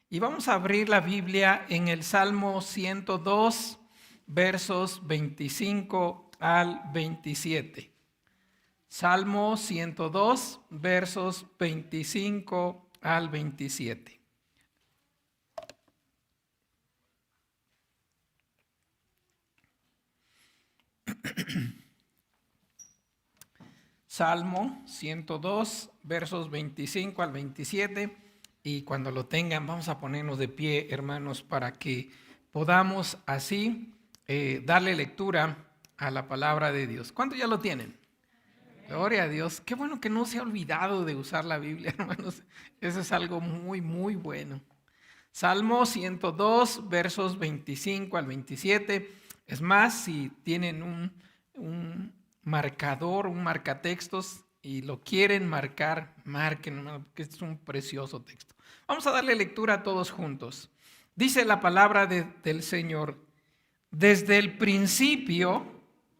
Y vamos a abrir la Biblia en el Salmo 102, versos 25 al 27. Salmo 102, versos 25 al 27. Salmo 102, versos 25 al 27. Y cuando lo tengan, vamos a ponernos de pie, hermanos, para que podamos así darle lectura a la palabra de Dios. ¿Cuántos ya lo tienen? Gloria a Dios. Qué bueno que no se ha olvidado de usar la Biblia, hermanos. Eso es algo muy, muy bueno. Salmo 102, versos 25 al 27. Es más, si tienen un marcador, un marcatextos y lo quieren marcar, marquen, hermano, porque este es un precioso texto. Vamos a darle lectura a todos juntos. Dice la palabra del Señor: desde el principio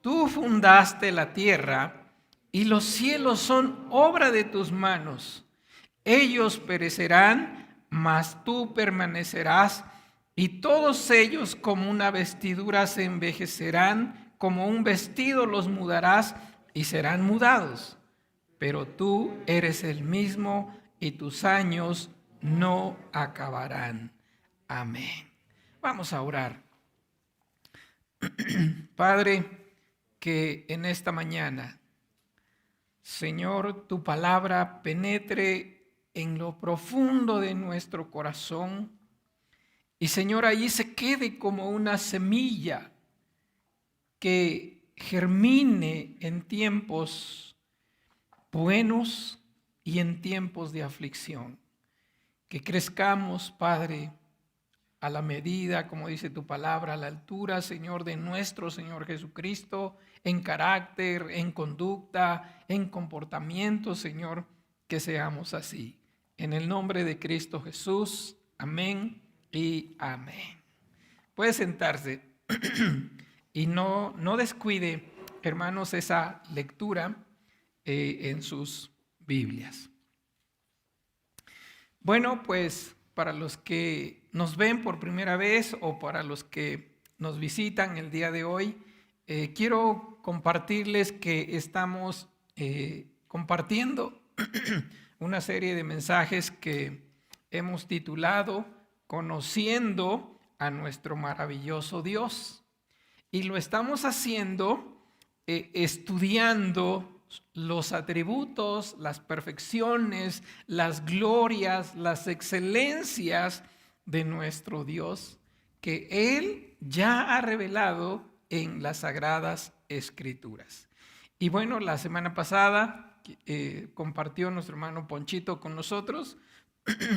tú fundaste la tierra y los cielos son obra de tus manos. Ellos perecerán, mas tú permanecerás, y todos ellos como una vestidura se envejecerán, como un vestido los mudarás y serán mudados. Pero tú eres el mismo y tus años no acabarán. Amén. Vamos a orar. Padre, que en esta mañana, Señor, tu palabra penetre en lo profundo de nuestro corazón y, Señor, allí se quede como una semilla que germine en tiempos buenos y en tiempos de aflicción. Que crezcamos, Padre, a la medida, como dice tu palabra, a la altura, Señor, de nuestro Señor Jesucristo, en carácter, en conducta, en comportamiento, Señor, que seamos así. En el nombre de Cristo Jesús, amén y amén. Puede sentarse y no descuide, hermanos, esa lectura en sus Biblias. Bueno, pues para los que nos ven por primera vez o para los que nos visitan el día de hoy, quiero compartirles que estamos compartiendo una serie de mensajes que hemos titulado Conociendo a nuestro maravilloso Dios. Y lo estamos haciendo estudiando los atributos, las perfecciones, las glorias, las excelencias de nuestro Dios que Él ya ha revelado en las Sagradas Escrituras. Y bueno, la semana pasada compartió nuestro hermano Ponchito con nosotros.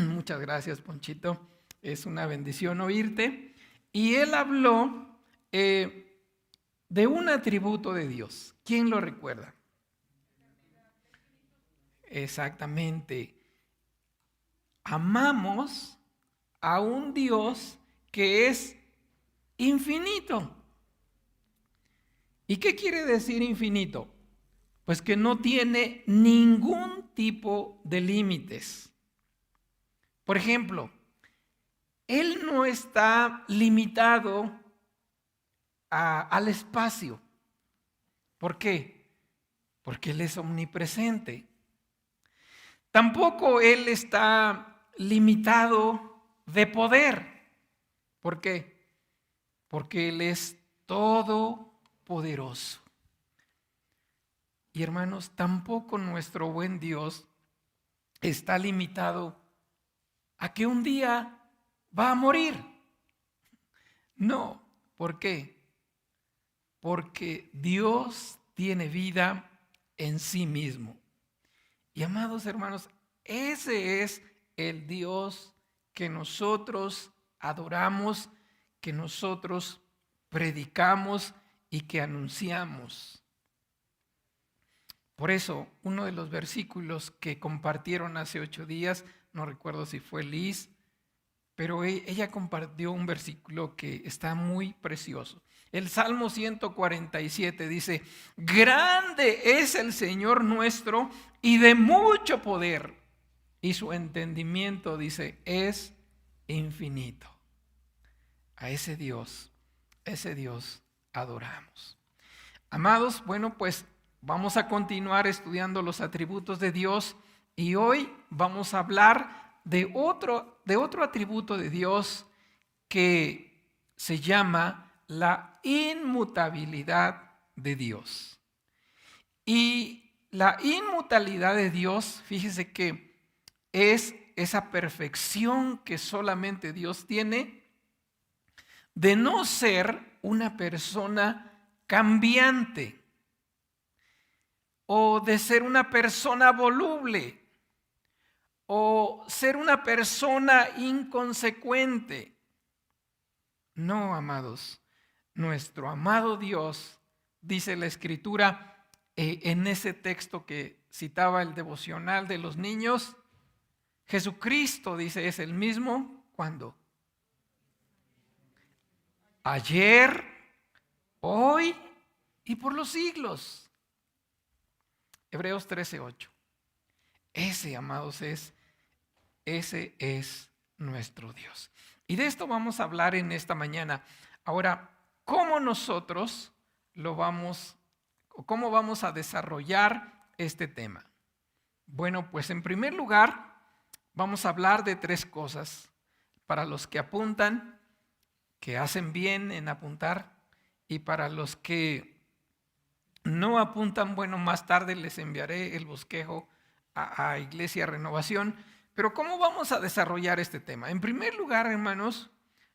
Muchas gracias, Ponchito. Es una bendición oírte. Y él habló de un atributo de Dios. ¿Quién lo recuerda? Exactamente. Amamos a un Dios que es infinito. ¿Y qué quiere decir infinito? Pues que no tiene ningún tipo de límites. Por ejemplo, Él no está limitado al espacio. ¿Por qué? Porque Él es omnipresente. Tampoco Él está limitado de poder. ¿Por qué? Porque Él es todopoderoso. Y hermanos, tampoco nuestro buen Dios está limitado a que un día va a morir. No, ¿por qué? Porque Dios tiene vida en sí mismo. Y amados hermanos, ese es el Dios que nosotros adoramos, que nosotros predicamos y que anunciamos. Por eso, uno de los versículos que compartieron hace 8 días, no recuerdo si fue Liz, pero ella compartió un versículo que está muy precioso. El Salmo 147 dice: grande es el Señor nuestro y de mucho poder, y su entendimiento, dice, es infinito. A ese Dios adoramos. Amados, bueno, pues vamos a continuar estudiando los atributos de Dios y hoy vamos a hablar de otro atributo de Dios que se llama la inmutabilidad de Dios. Y la inmutabilidad de Dios, fíjese que es esa perfección que solamente Dios tiene de no ser una persona cambiante o de ser una persona voluble o ser una persona inconsecuente. No, amados, nuestro amado Dios, dice la Escritura en ese texto que citaba el devocional de los niños, Jesucristo, dice, es el mismo, ¿cuándo? Ayer, hoy y por los siglos. Hebreos 13:8. Ese, amados, ese es nuestro Dios. Y de esto vamos a hablar en esta mañana. Ahora, ¿cómo nosotros cómo vamos a desarrollar este tema? Bueno, pues en primer lugar, vamos a hablar de tres cosas. Para los que apuntan, que hacen bien en apuntar, y para los que no apuntan, bueno, más tarde les enviaré el bosquejo a Iglesia Renovación. Pero ¿cómo vamos a desarrollar este tema? En primer lugar, hermanos,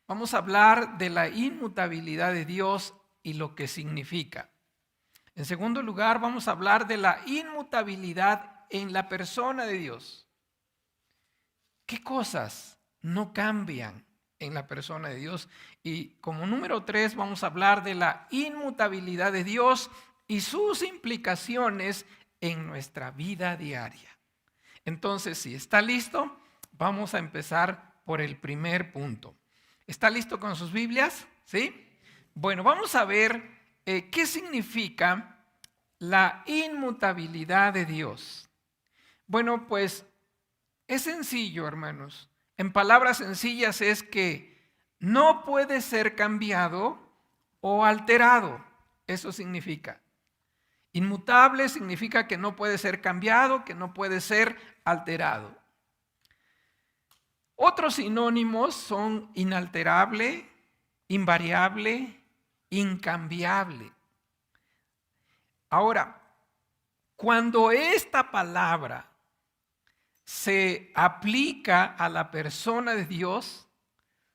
vamos a hablar de la inmutabilidad de Dios y lo que significa. En segundo lugar, vamos a hablar de la inmutabilidad en la persona de Dios. ¿Qué cosas no cambian en la persona de Dios? Y como número 3 vamos a hablar de la inmutabilidad de Dios y sus implicaciones en nuestra vida diaria. Entonces, si está listo, vamos a empezar por el primer punto. ¿Está listo con sus Biblias? ¿Sí? Bueno, vamos a ver qué significa la inmutabilidad de Dios. Bueno, pues es sencillo, hermanos. En palabras sencillas es que no puede ser cambiado o alterado. Eso significa. Inmutable significa que no puede ser cambiado, que no puede ser alterado. Otros sinónimos son inalterable, invariable, incambiable. Ahora, cuando esta palabra se aplica a la persona de Dios,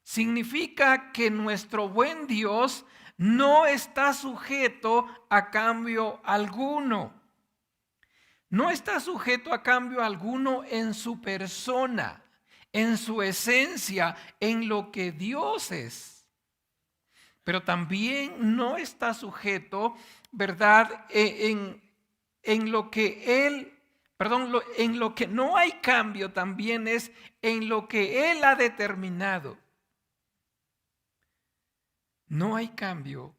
significa que nuestro buen Dios no está sujeto a cambio alguno. No está sujeto a cambio alguno en su persona, en su esencia, en lo que Dios es. Pero también no está sujeto, ¿verdad?, en lo que Él, en lo que no hay cambio también es en lo que Él ha determinado. No hay cambio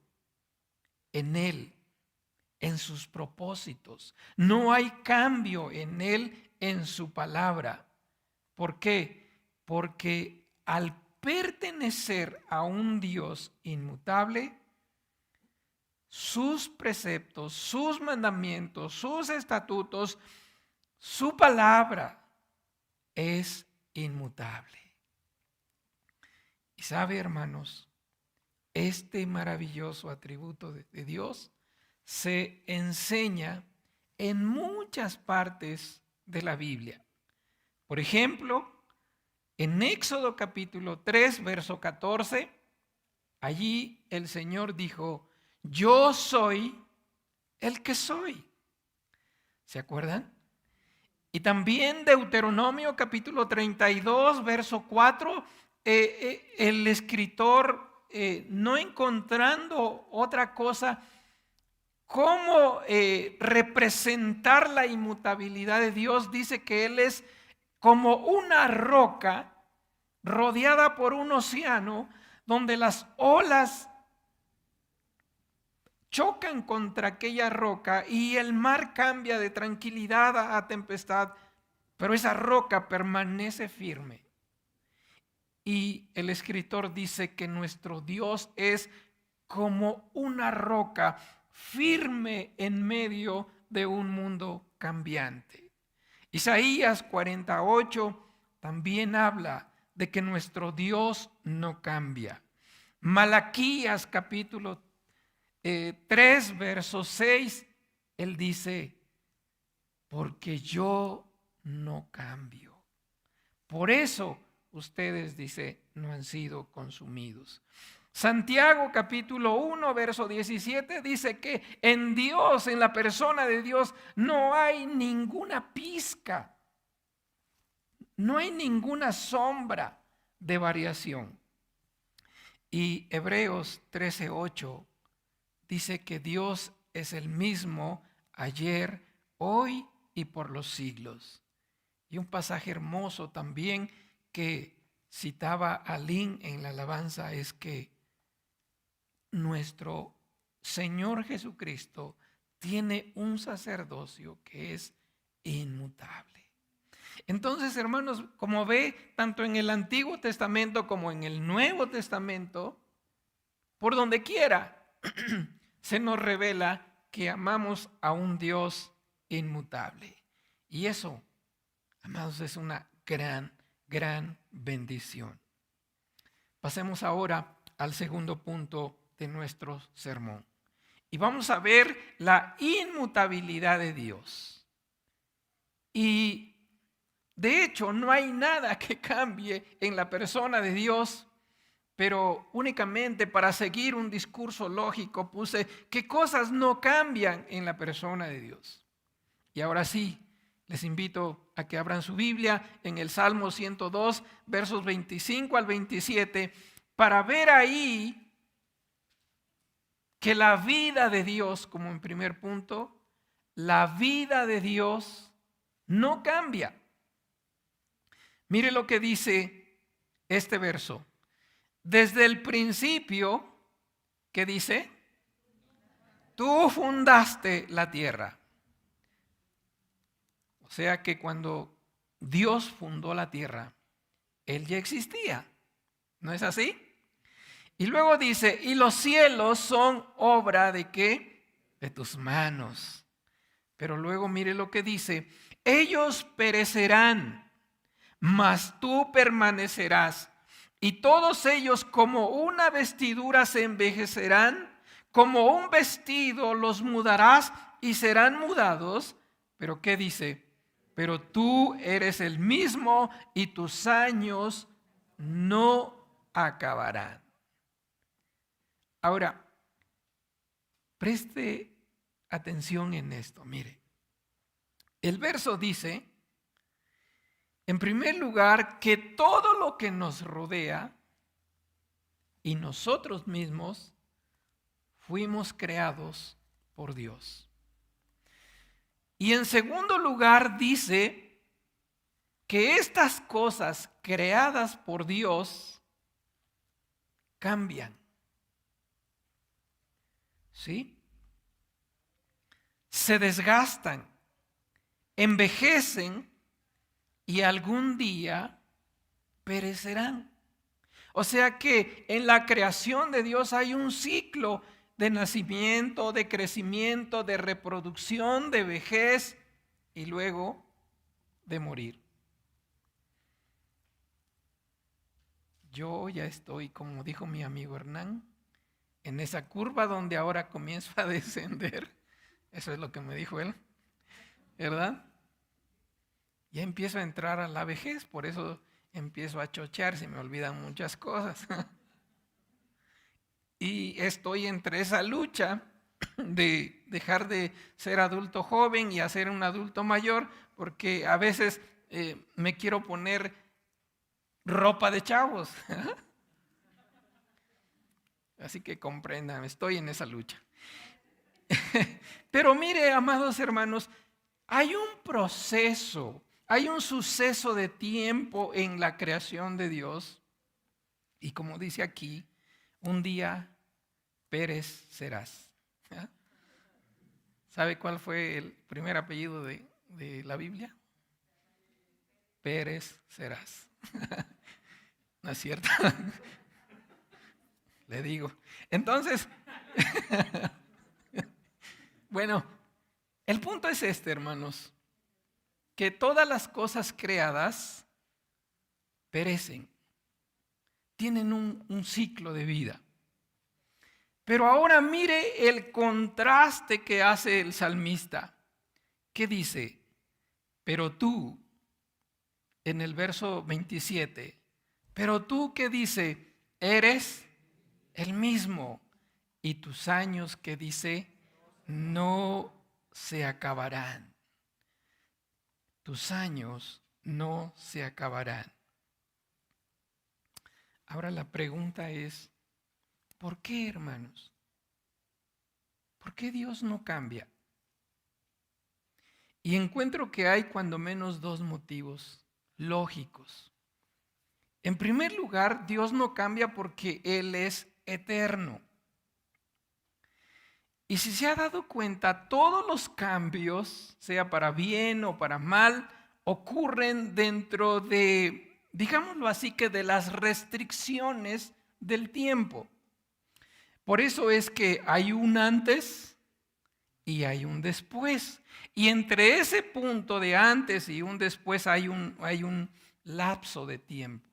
en Él, en sus propósitos. No hay cambio en Él, en su palabra. ¿Por qué? Porque al pertenecer a un Dios inmutable, sus preceptos, sus mandamientos, sus estatutos, su palabra es inmutable. Y sabe, hermanos, este maravilloso atributo de Dios se enseña en muchas partes de la Biblia. Por ejemplo, en Éxodo capítulo 3, verso 14, allí el Señor dijo: yo soy el que soy. ¿Se acuerdan? Y también Deuteronomio capítulo 32, verso 4, el escritor, no encontrando otra cosa, cómo representar la inmutabilidad de Dios, dice que Él es como una roca rodeada por un océano donde las olas chocan contra aquella roca y el mar cambia de tranquilidad a tempestad, pero esa roca permanece firme. Y el escritor dice que nuestro Dios es como una roca firme en medio de un mundo cambiante. Isaías 48 también habla de que nuestro Dios no cambia. Malaquías capítulo 3, verso 6, él dice, porque yo no cambio. Por eso ustedes, dice, no han sido consumidos. Santiago capítulo 1, verso 17 dice que en Dios, en la persona de Dios, no hay ninguna pizca, no hay ninguna sombra de variación. Y Hebreos 13:8 dice que Dios es el mismo ayer, hoy y por los siglos. Y un pasaje hermoso también que citaba Alín en la alabanza es que nuestro Señor Jesucristo tiene un sacerdocio que es inmutable. Entonces, hermanos, como ve, tanto en el Antiguo Testamento como en el Nuevo Testamento, por donde quiera, se nos revela que amamos a un Dios inmutable. Y eso, amados, es una gran, gran bendición. Pasemos ahora al segundo punto de nuestro sermón. Y vamos a ver la inmutabilidad de Dios. Y de hecho, no hay nada que cambie en la persona de Dios, pero únicamente para seguir un discurso lógico puse qué cosas no cambian en la persona de Dios. Y ahora sí, les invito a que abran su Biblia en el Salmo 102, versos 25 al 27, para ver ahí que la vida de Dios, como en primer punto, la vida de Dios no cambia. Mire lo que dice este verso. Desde el principio, ¿qué dice? Tú fundaste la tierra. O sea que cuando Dios fundó la tierra, Él ya existía. ¿No es así? Y luego dice, y los cielos son obra de ¿qué? De tus manos. Pero luego mire lo que dice, ellos perecerán, mas tú permanecerás. Y todos ellos como una vestidura se envejecerán, como un vestido los mudarás y serán mudados. Pero ¿qué dice? Pero tú eres el mismo y tus años no acabarán. Ahora, preste atención en esto, mire. El verso dice, en primer lugar, que todo lo que nos rodea y nosotros mismos fuimos creados por Dios. Y en segundo lugar dice que estas cosas creadas por Dios cambian. ¿Sí? Se desgastan, envejecen y algún día perecerán. O sea que en la creación de Dios hay un ciclo de nacimiento, de crecimiento, de reproducción, de vejez y luego de morir. Yo ya estoy, como dijo mi amigo Hernán, en esa curva donde ahora comienzo a descender. Eso es lo que me dijo él, ¿verdad? Ya empiezo a entrar a la vejez, por eso empiezo a chochear, se me olvidan muchas cosas. Y estoy entre esa lucha de dejar de ser adulto joven y a ser un adulto mayor, porque a veces me quiero poner ropa de chavos. Así que comprendan, estoy en esa lucha. Pero mire, amados hermanos, hay un proceso, hay un suceso de tiempo en la creación de Dios. Y como dice aquí, un día perecerás. ¿Sabe cuál fue el primer apellido de la Biblia? Pérez serás. ¿No es cierto? Le digo. Entonces, bueno, el punto es este, hermanos, que todas las cosas creadas perecen, tienen un ciclo de vida. Pero ahora mire el contraste que hace el salmista. ¿Qué dice? Pero tú, en el verso 27, pero tú que dice, eres el mismo, y tus años que dice, no se acabarán. Tus años no se acabarán. Ahora la pregunta es, ¿por qué, hermanos? ¿Por qué Dios no cambia? Y encuentro que hay cuando menos dos motivos lógicos. En primer lugar, Dios no cambia porque Él es eterno. Y si se ha dado cuenta, todos los cambios, sea para bien o para mal, ocurren dentro de, digámoslo así, que de las restricciones del tiempo. Por eso es que hay un antes y hay un después. Y entre ese punto de antes y un después hay un lapso de tiempo.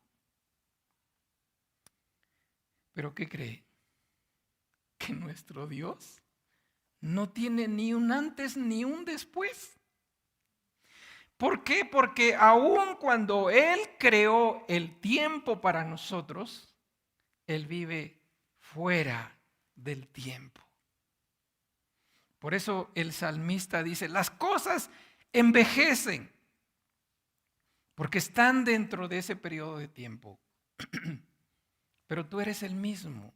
¿Pero qué cree? Que nuestro Dios no tiene ni un antes ni un después. ¿Por qué? Porque aun cuando Él creó el tiempo para nosotros, Él vive fuera del tiempo. Por eso el salmista dice, las cosas envejecen, porque están dentro de ese periodo de tiempo. Pero tú eres el mismo,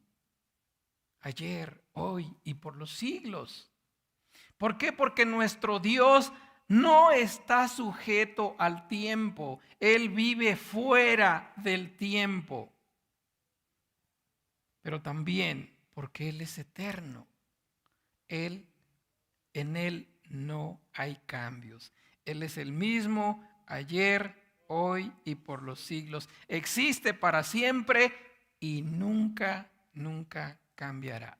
ayer, hoy y por los siglos. ¿Por qué? Porque nuestro Dios no está sujeto al tiempo. Él vive fuera del tiempo. Pero también porque Él es eterno. En Él no hay cambios. Él es el mismo ayer, hoy y por los siglos. Existe para siempre y nunca, nunca cambiará.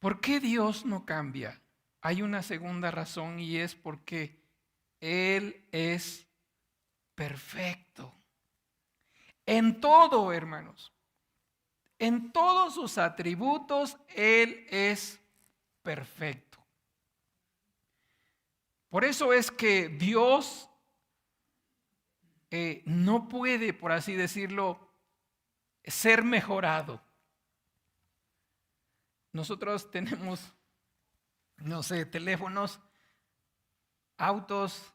¿Por qué Dios no cambia? Hay una segunda razón y es porque Él es perfecto. En todo, hermanos, en todos sus atributos, Él es perfecto. Por eso es que Dios no puede, por así decirlo, ser mejorado. Nosotros tenemos, no sé, teléfonos, autos,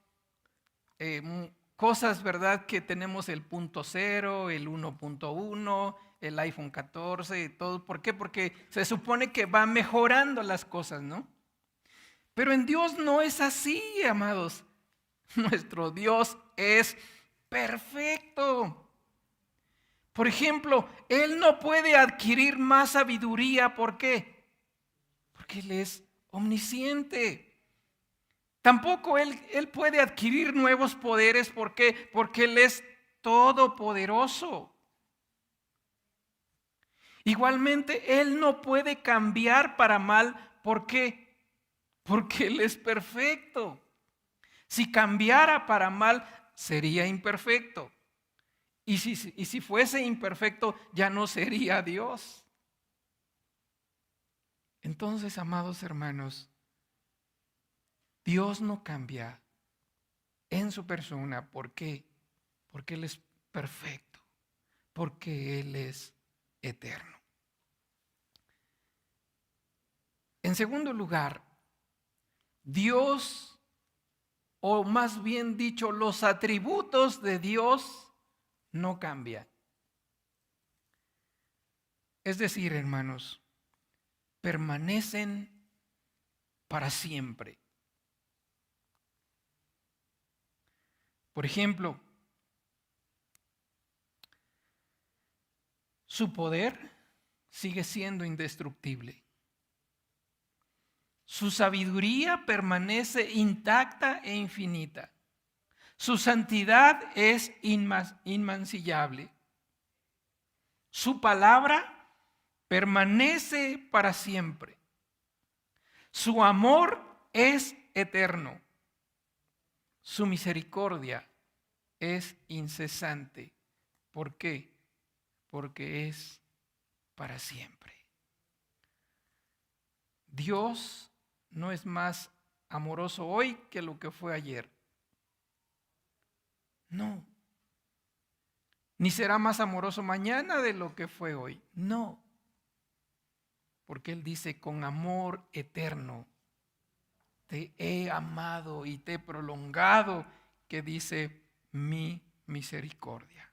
cosas, ¿verdad? Que tenemos el 0, el 1.1, el iPhone 14, todo. ¿Por qué? Porque se supone que va mejorando las cosas, ¿no? Pero en Dios no es así, amados. Nuestro Dios es perfecto. Por ejemplo, Él no puede adquirir más sabiduría. ¿Por qué? Porque Él es omnisciente. Tampoco él puede adquirir nuevos poderes. ¿Por qué? Porque Él es todopoderoso. Igualmente, Él no puede cambiar para mal. ¿Por qué? Porque Él es perfecto. Si cambiara para mal, sería imperfecto. Y si fuese imperfecto, ya no sería Dios. Entonces, amados hermanos, Dios no cambia en su persona. ¿Por qué? Porque Él es perfecto, porque Él es eterno. En segundo lugar, Dios, o más bien dicho, los atributos de Dios no cambian. Es decir, hermanos, permanecen para siempre. Por ejemplo, su poder sigue siendo indestructible. Su sabiduría permanece intacta e infinita. Su santidad es inmancillable. Su palabra permanece para siempre. Su amor es eterno. Su misericordia es incesante. ¿Por qué? Porque es para siempre. Dios no es más amoroso hoy que lo que fue ayer. No. Ni será más amoroso mañana de lo que fue hoy. No. Porque Él dice, con amor eterno te he amado y te he prolongado, que dice mi misericordia.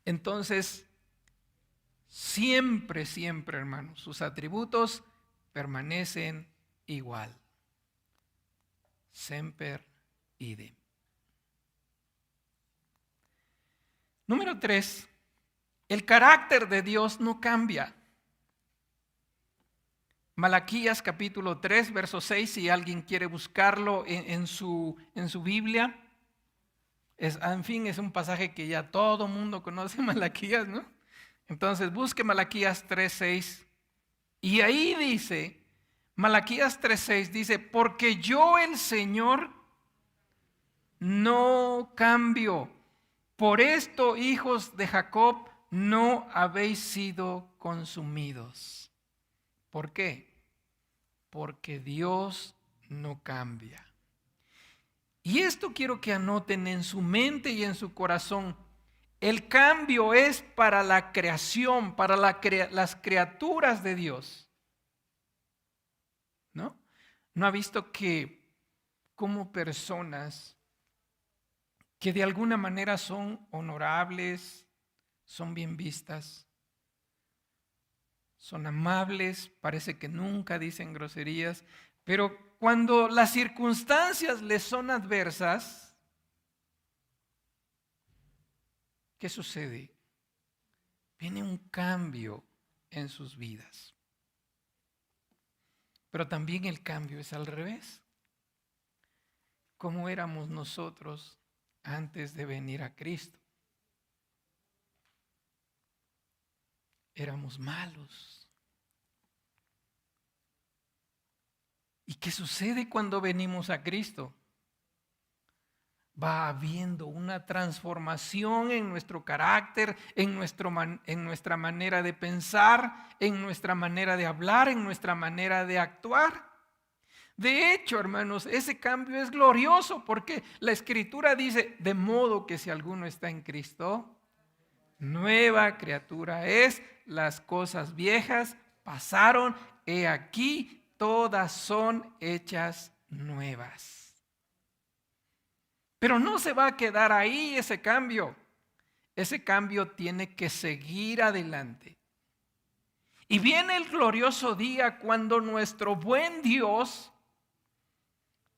Entonces, siempre, siempre, hermanos, sus atributos permanecen igual. Semper idem. Número 3, el carácter de Dios no cambia. Malaquías capítulo 3, verso 6, si alguien quiere buscarlo en su Biblia. En fin, es un pasaje que ya todo mundo conoce, Malaquías, ¿no? Entonces busque Malaquías 3, 6. Y ahí dice, Malaquías 3, 6 dice, porque yo el Señor no cambio. Por esto, hijos de Jacob, no habéis sido consumidos. ¿Por qué? Porque Dios no cambia. Y esto quiero que anoten en su mente y en su corazón. El cambio es para la creación, para las criaturas de Dios. ¿No? ¿No ha visto que como personas que de alguna manera son honorables, son bien vistas, son amables, parece que nunca dicen groserías, pero cuando las circunstancias les son adversas, ¿qué sucede? Viene un cambio en sus vidas. Pero también el cambio es al revés. ¿Cómo éramos nosotros antes de venir a Cristo? Éramos malos. ¿Y qué sucede cuando venimos a Cristo? Va habiendo una transformación en nuestro carácter, en nuestra manera de pensar, en nuestra manera de hablar, en nuestra manera de actuar. De hecho, hermanos, ese cambio es glorioso porque la Escritura dice, de modo que si alguno está en Cristo, nueva criatura es, las cosas viejas pasaron, he aquí, todas son hechas nuevas. Pero no se va a quedar ahí ese cambio. Ese cambio tiene que seguir adelante. Y viene el glorioso día cuando nuestro buen Dios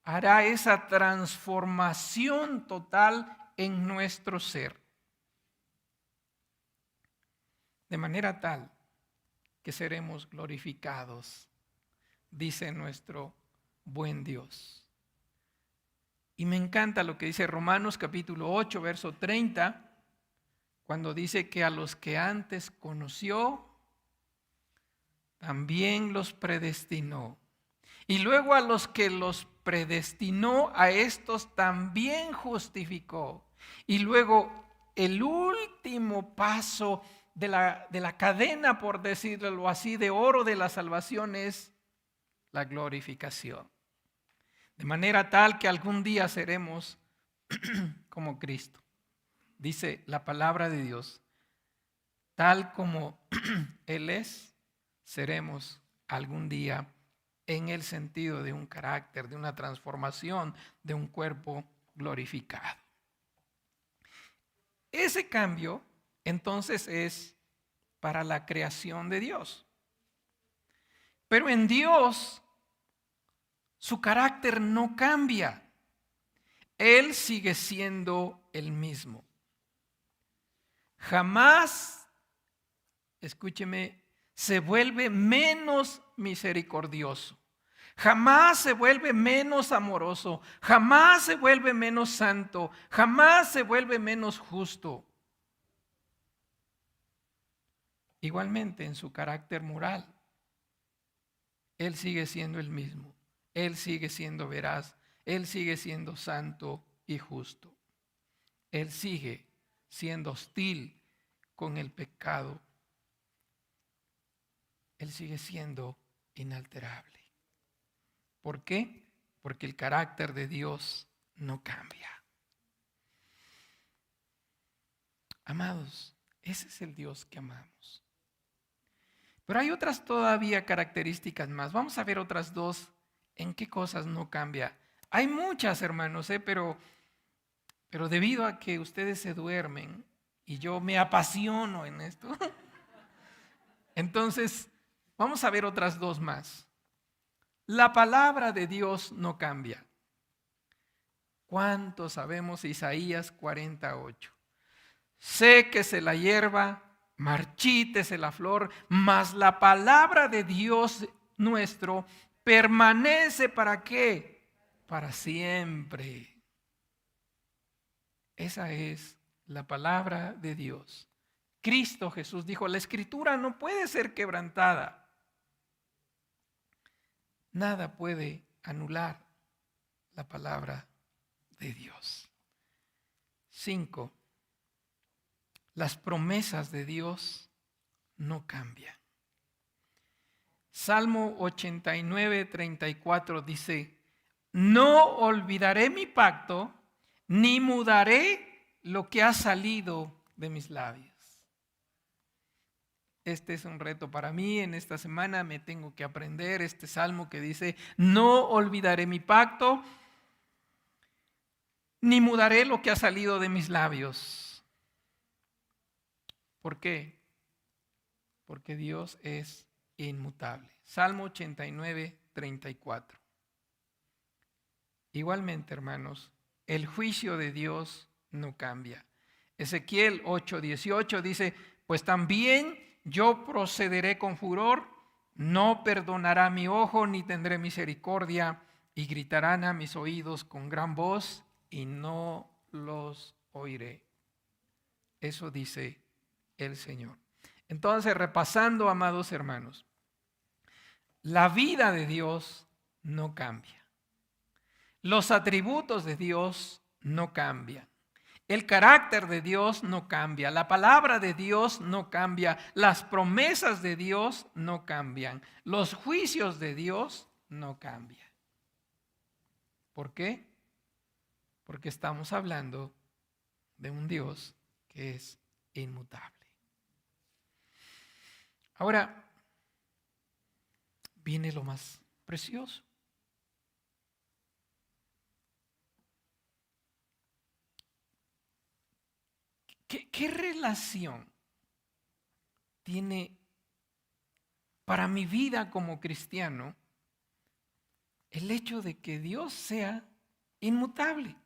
hará esa transformación total en nuestro ser. De manera tal que seremos glorificados, dice nuestro buen Dios. Y me encanta lo que dice Romanos capítulo 8, verso 30, cuando dice que a los que antes conoció, también los predestinó. Y luego a los que los predestinó, a estos también justificó. Y luego el último paso de la cadena, por decirlo así, de oro de la salvación es la glorificación. De manera tal que algún día seremos como Cristo. Dice la palabra de Dios, tal como Él es, seremos algún día en el sentido de un carácter, de una transformación, de un cuerpo glorificado. Ese cambio, entonces, es para la creación de Dios. Pero en Dios, su carácter no cambia. Él sigue siendo el mismo. Jamás, escúcheme, se vuelve menos misericordioso. Jamás se vuelve menos amoroso, jamás se vuelve menos santo, jamás se vuelve menos justo. Igualmente en su carácter moral, Él sigue siendo el mismo. Él sigue siendo veraz, Él sigue siendo santo y justo. Él sigue siendo hostil con el pecado. Él sigue siendo inalterable. ¿Por qué? Porque el carácter de Dios no cambia. Amados, ese es el Dios que amamos. Pero hay otras todavía características más. Vamos a ver otras dos. ¿En qué cosas no cambia? Hay muchas, hermanos, pero debido a que ustedes se duermen y yo me apasiono en esto, entonces vamos a ver otras dos más. La palabra de Dios no cambia. ¿Cuánto sabemos Isaías 48? Séquese la hierba, marchítese la flor, mas la palabra de Dios nuestro permanece ¿para qué? Para siempre. Esa es la palabra de Dios. Cristo Jesús dijo, la escritura no puede ser quebrantada. Nada puede anular la palabra de Dios. 5. Las promesas de Dios no cambian. Salmo 89, 34 dice, no olvidaré mi pacto, ni mudaré lo que ha salido de mis labios. Este es un reto para mí. En esta semana me tengo que aprender este salmo que dice, no olvidaré mi pacto, ni mudaré lo que ha salido de mis labios. ¿Por qué? Porque Dios es inmutable. Salmo 89, 34. Igualmente, hermanos, el juicio de Dios no cambia. Ezequiel 8, 18 dice, pues también yo procederé con furor, no perdonará mi ojo, ni tendré misericordia, y gritarán a mis oídos con gran voz, y no los oiré. Eso dice el Señor. Entonces, repasando, amados hermanos, la vida de Dios no cambia. Los atributos de Dios no cambian. El carácter de Dios no cambia, la palabra de Dios no cambia, las promesas de Dios no cambian, los juicios de Dios no cambian. ¿Por qué? Porque estamos hablando de un Dios que es inmutable. Ahora, viene lo más precioso. ¿Qué relación tiene para mi vida como cristiano el hecho de que Dios sea inmutable?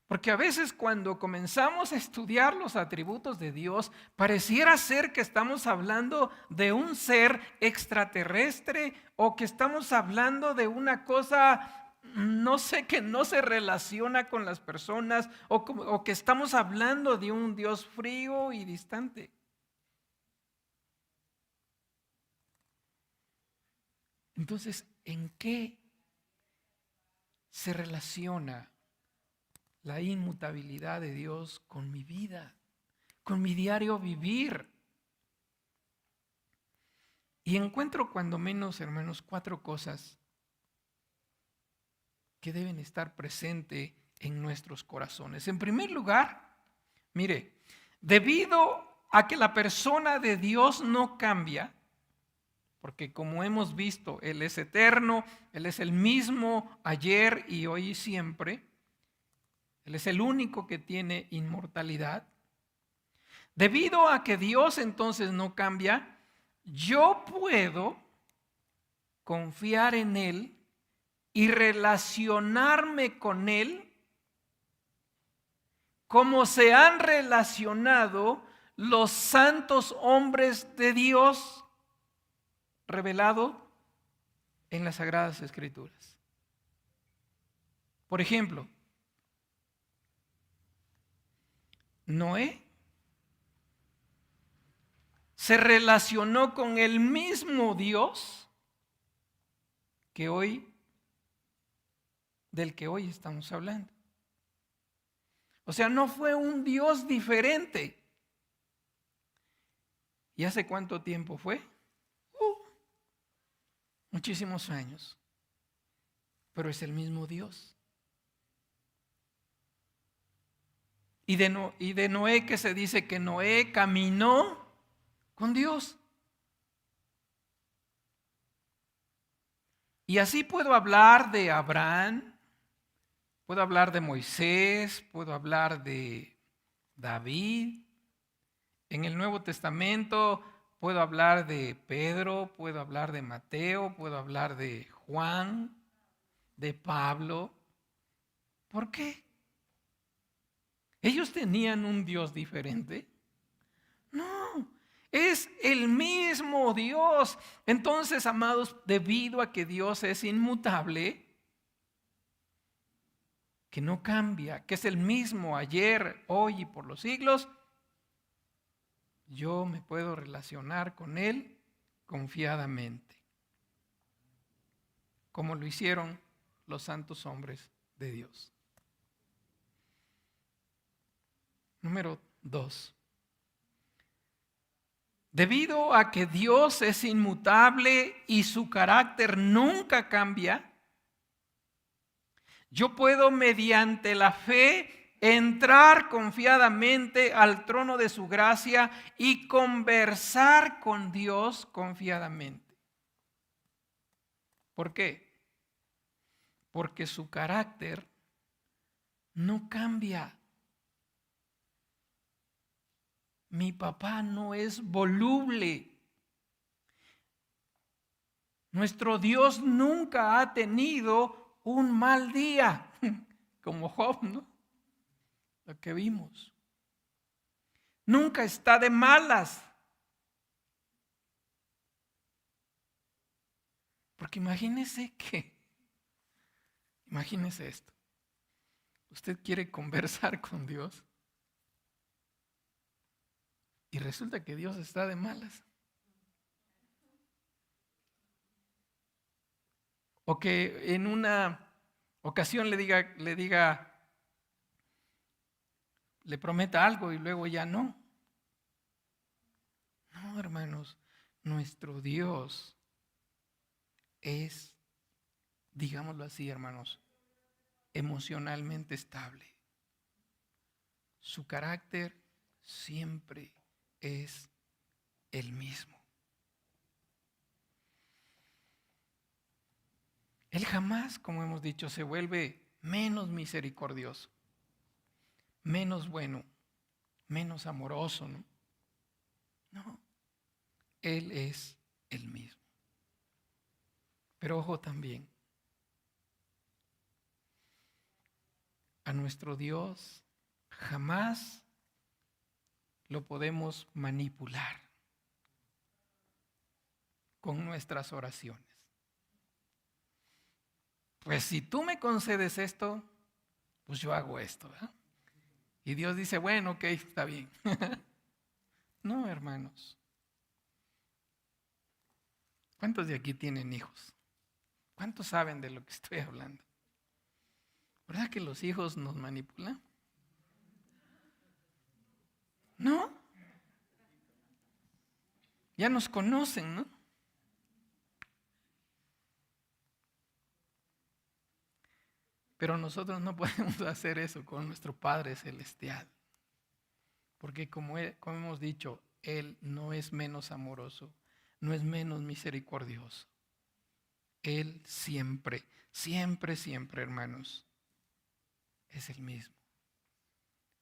Porque a veces cuando comenzamos a estudiar los atributos de Dios, pareciera ser que estamos hablando de un ser extraterrestre o que estamos hablando de una cosa, no sé, que no se relaciona con las personas o que estamos hablando de un Dios frío y distante. Entonces, ¿en qué se relaciona la inmutabilidad de Dios con mi vida, con mi diario vivir? Y encuentro cuando menos, hermanos, 4 cosas que deben estar presentes en nuestros corazones. En primer lugar, mire, debido a que la persona de Dios no cambia, porque como hemos visto, Él es eterno, Él es el mismo ayer y hoy y siempre, Él es el único que tiene inmortalidad. Debido a que Dios entonces no cambia, yo puedo confiar en Él y relacionarme con Él como se han relacionado los santos hombres de Dios revelado en las Sagradas Escrituras. Por ejemplo, Noé se relacionó con el mismo Dios del que hoy estamos hablando. O sea, no fue un Dios diferente. ¿Y hace cuánto tiempo fue? Muchísimos años. Pero es el mismo Dios. Y de Noé, que se dice que Noé caminó con Dios. Y así puedo hablar de Abraham, puedo hablar de Moisés, puedo hablar de David. En el Nuevo Testamento puedo hablar de Pedro, puedo hablar de Mateo, puedo hablar de Juan, de Pablo. ¿Por qué? ¿Ellos tenían un Dios diferente? No, es el mismo Dios. Entonces, amados, debido a que Dios es inmutable, que no cambia, que es el mismo ayer, hoy y por los siglos, yo me puedo relacionar con Él confiadamente, como lo hicieron los santos hombres de Dios. Número 2. Debido a que Dios es inmutable y su carácter nunca cambia, yo puedo mediante la fe entrar confiadamente al trono de su gracia y conversar con Dios confiadamente. ¿Por qué? Porque su carácter no cambia. Mi papá no es voluble. Nuestro Dios nunca ha tenido un mal día, como Job, ¿no? Lo que vimos. Nunca está de malas. Porque imagínese esto. Usted quiere conversar con Dios y resulta que Dios está de malas. O que en una ocasión le prometa algo y luego ya no. No, hermanos, nuestro Dios es, digámoslo así, hermanos, emocionalmente estable. Su carácter siempre es el mismo. Él jamás, como hemos dicho, se vuelve menos misericordioso, menos bueno, menos amoroso, ¿no? No, Él es el mismo. Pero ojo también, a nuestro Dios jamás lo podemos manipular con nuestras oraciones. Pues si tú me concedes esto, pues yo hago esto, ¿verdad? Y Dios dice, bueno, ok, está bien. No, hermanos. ¿Cuántos de aquí tienen hijos? ¿Cuántos saben de lo que estoy hablando? ¿Verdad que los hijos nos manipulan? ¿No? Ya nos conocen, ¿no? Pero nosotros no podemos hacer eso con nuestro Padre Celestial. Porque como hemos dicho, Él no es menos amoroso, no es menos misericordioso. Él siempre, siempre, siempre, hermanos, es el mismo.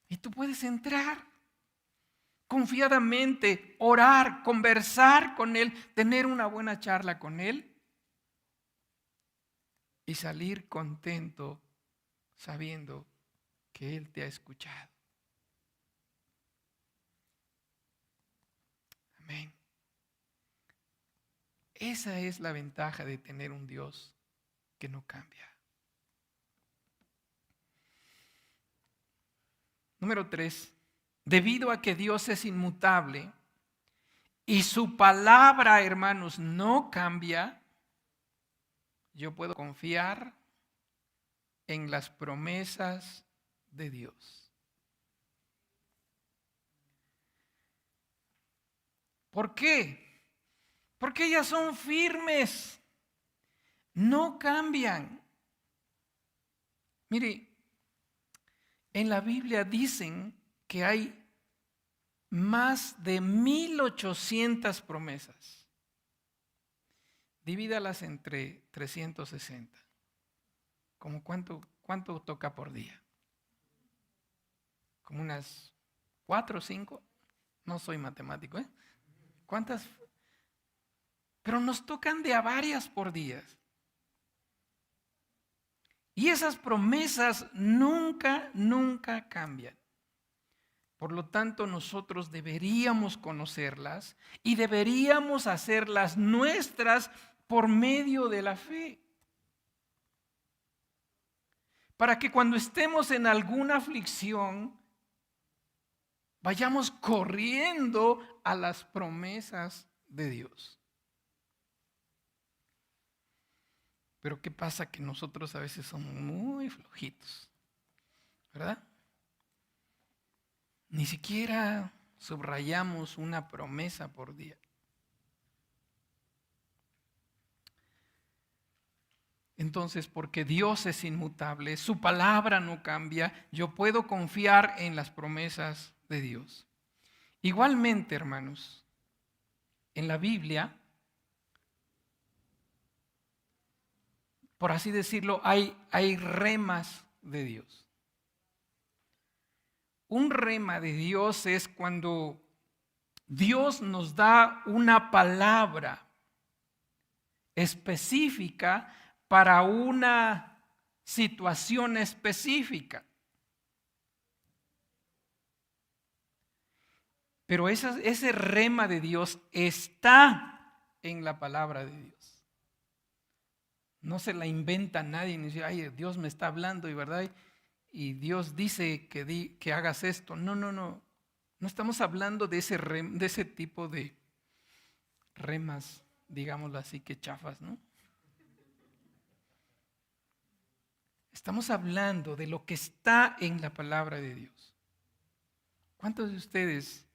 Y tú puedes entrar confiadamente, orar, conversar con Él, tener una buena charla con Él y salir contento sabiendo que Él te ha escuchado. Amén. Esa es la ventaja de tener un Dios que no cambia. Número 3, debido a que Dios es inmutable y su palabra, hermanos, no cambia, yo puedo confiar en las promesas de Dios. ¿Por qué? Porque ellas son firmes, no cambian. Mire, en la Biblia dicen que hay más de 1800 promesas. Divídalas entre 360. ¿Cómo cuánto toca por día? Como unas 4 o 5. No soy matemático, ¿eh? ¿Cuántas? Pero nos tocan de a varias por día. Y esas promesas nunca cambian. Por lo tanto, nosotros deberíamos conocerlas y deberíamos hacerlas nuestras por medio de la fe. Para que cuando estemos en alguna aflicción, vayamos corriendo a las promesas de Dios. Pero ¿qué pasa? Que nosotros a veces somos muy flojitos, ¿verdad? Ni siquiera subrayamos una promesa por día. Entonces, porque Dios es inmutable, su palabra no cambia, yo puedo confiar en las promesas de Dios. Igualmente, hermanos, en la Biblia, por así decirlo, hay remas de Dios. Un rema de Dios es cuando Dios nos da una palabra específica para una situación específica. Pero ese rema de Dios está en la palabra de Dios. No se la inventa nadie ni dice, ay, Dios me está hablando y verdad, y Dios dice que hagas esto. No. No estamos hablando de ese tipo de remas, digámoslo así, que chafas, ¿no? Estamos hablando de lo que está en la palabra de Dios. ¿Cuántos de ustedes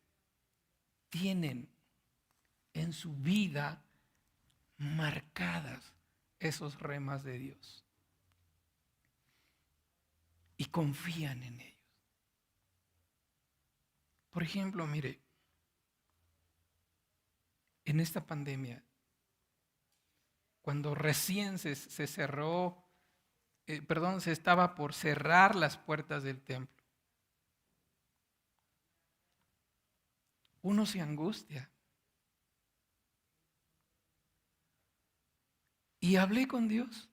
tienen en su vida marcadas esos remas de Dios y confían en ellos? Por ejemplo, mire, en esta pandemia, cuando recién se cerró, se estaba por cerrar las puertas del templo, uno se angustia. Y hablé con Dios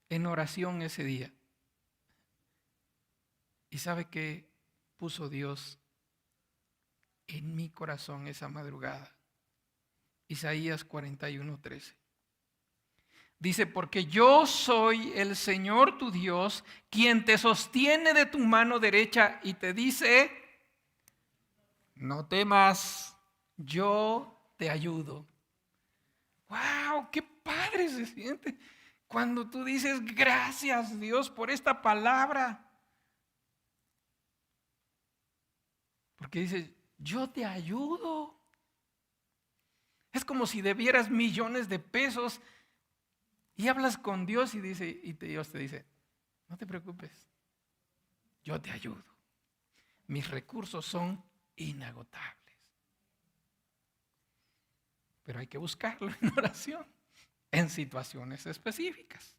en oración ese día. ¿Y sabe qué puso Dios en mi corazón esa madrugada? Isaías 41:13. Dice, porque yo soy el Señor tu Dios, quien te sostiene de tu mano derecha y te dice, no temas, yo te ayudo. ¡Wow! ¡Qué padre se siente cuando tú dices, gracias Dios por esta palabra! Porque dices, yo te ayudo. Es como si debieras millones de pesos y hablas con Dios y Dios te dice, no te preocupes, yo te ayudo. Mis recursos son inagotables. Pero hay que buscarlo en oración, en situaciones específicas.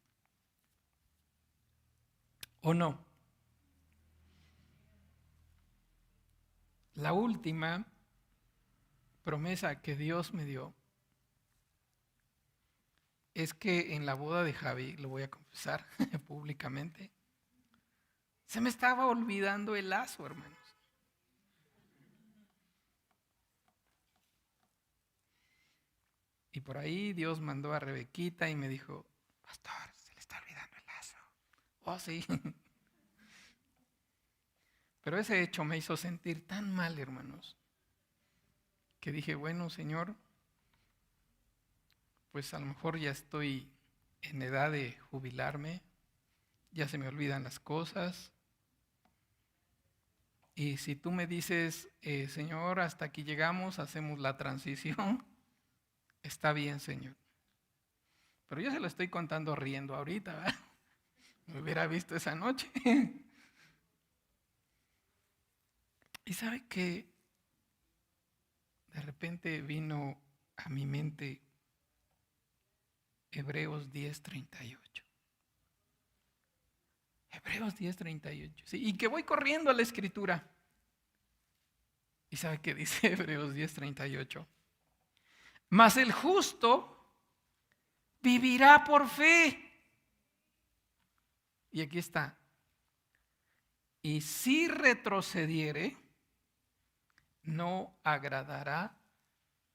¿O no? La última promesa que Dios me dio es que en la boda de Javi, lo voy a confesar públicamente, se me estaba olvidando el lazo, hermanos. Y por ahí Dios mandó a Rebequita y me dijo, pastor, se le está olvidando el lazo. Oh, sí. Pero ese hecho me hizo sentir tan mal, hermanos, que dije, bueno, Señor, pues a lo mejor ya estoy en edad de jubilarme, ya se me olvidan las cosas. Y si tú me dices, Señor, hasta aquí llegamos, hacemos la transición, está bien, Señor. Pero yo se lo estoy contando riendo ahorita, ¿verdad? Me hubiera visto esa noche. Y sabe que de repente vino a mi mente Hebreos 10:38. Hebreos 10:38. Sí, y que voy corriendo a la escritura. ¿Y sabe qué dice Hebreos 10:38? Mas el justo vivirá por fe. Y aquí está. Y si retrocediere, no agradará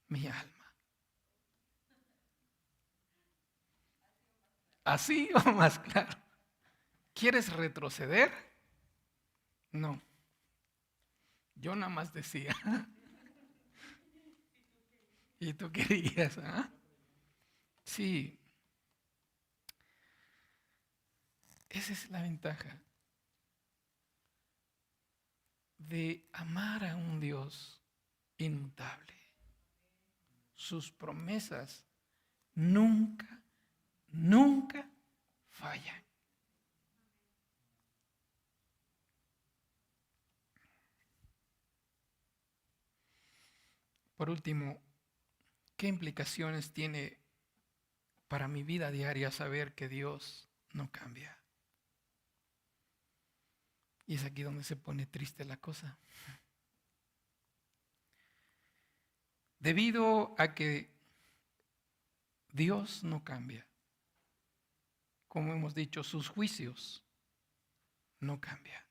mi alma. ¿Así o más claro? ¿Quieres retroceder? No. Yo nada más decía. ¿Y tú querías? ¿Ah? Sí. Esa es la ventaja de amar a un Dios inmutable. Sus promesas nunca, nunca fallan. Por último, ¿qué implicaciones tiene para mi vida diaria saber que Dios no cambia? Y es aquí donde se pone triste la cosa. Debido a que Dios no cambia, como hemos dicho, sus juicios no cambian.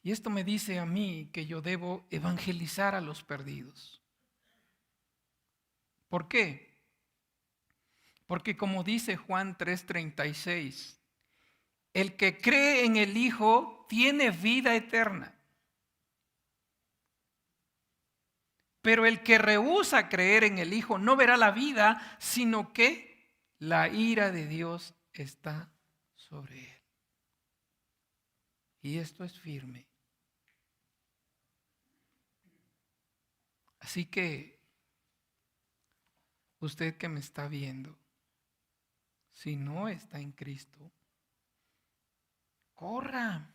Y esto me dice a mí que yo debo evangelizar a los perdidos. ¿Por qué? Porque como dice Juan 3:36, el que cree en el Hijo tiene vida eterna. Pero el que rehúsa creer en el Hijo no verá la vida, sino que la ira de Dios está sobre él. Y esto es firme. Así que usted que me está viendo, si no está en Cristo, corra,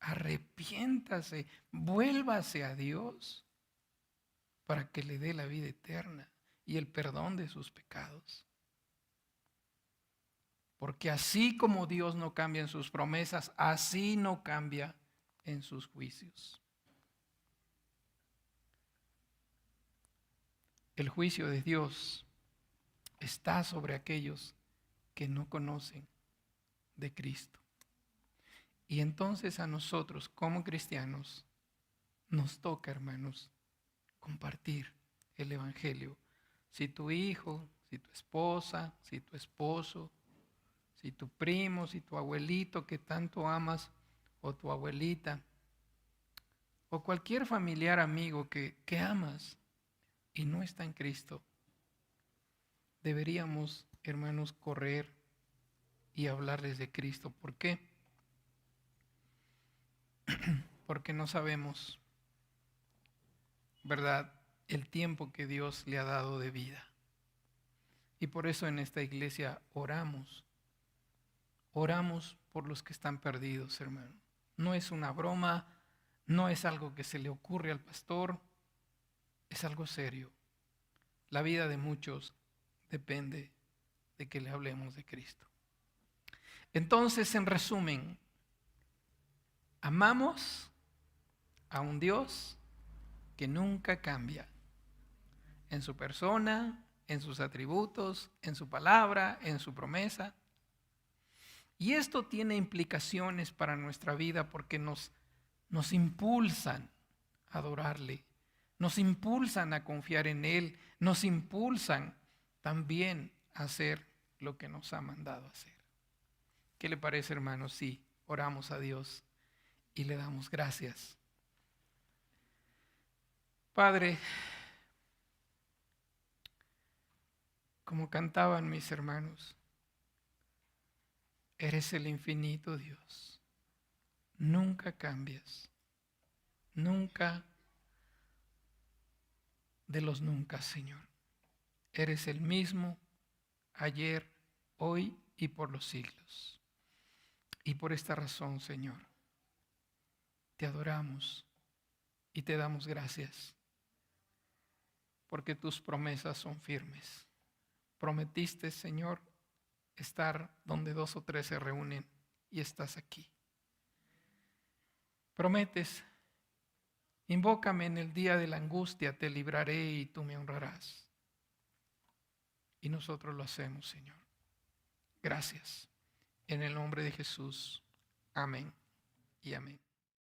arrepiéntase, vuélvase a Dios para que le dé la vida eterna y el perdón de sus pecados. Porque así como Dios no cambia en sus promesas, así no cambia en sus juicios. El juicio de Dios está sobre aquellos que no conocen de Cristo. Y entonces a nosotros como cristianos nos toca, hermanos, compartir el Evangelio. Si tu hijo, si tu esposa, si tu esposo, si tu primo, si tu abuelito que tanto amas, o tu abuelita, o cualquier familiar amigo que amas y no está en Cristo, deberíamos, hermanos, correr y hablarles de Cristo. ¿Por qué? Porque no sabemos, ¿verdad?, el tiempo que Dios le ha dado de vida. Y por eso en esta iglesia oramos. Oramos por los que están perdidos, hermano. No es una broma, no es algo que se le ocurre al pastor, es algo serio. La vida de muchos depende de que le hablemos de Cristo. Entonces, en resumen, amamos a un Dios que nunca cambia en su persona, en sus atributos, en su palabra, en su promesa. Y esto tiene implicaciones para nuestra vida porque nos impulsan a adorarle, nos impulsan a confiar en Él, nos impulsan también a hacer lo que nos ha mandado hacer. ¿Qué le parece, hermanos, si oramos a Dios y le damos gracias? Padre, como cantaban mis hermanos, eres el infinito Dios. Nunca cambias. Nunca de los nunca, Señor. Eres el mismo ayer, hoy y por los siglos. Y por esta razón, Señor, te adoramos y te damos gracias, porque tus promesas son firmes. Prometiste, Señor, estar donde 2 o 3 se reúnen y estás aquí. Prometes, invócame en el día de la angustia, te libraré y tú me honrarás. Y nosotros lo hacemos, Señor. Gracias. En el nombre de Jesús. Amén y amén.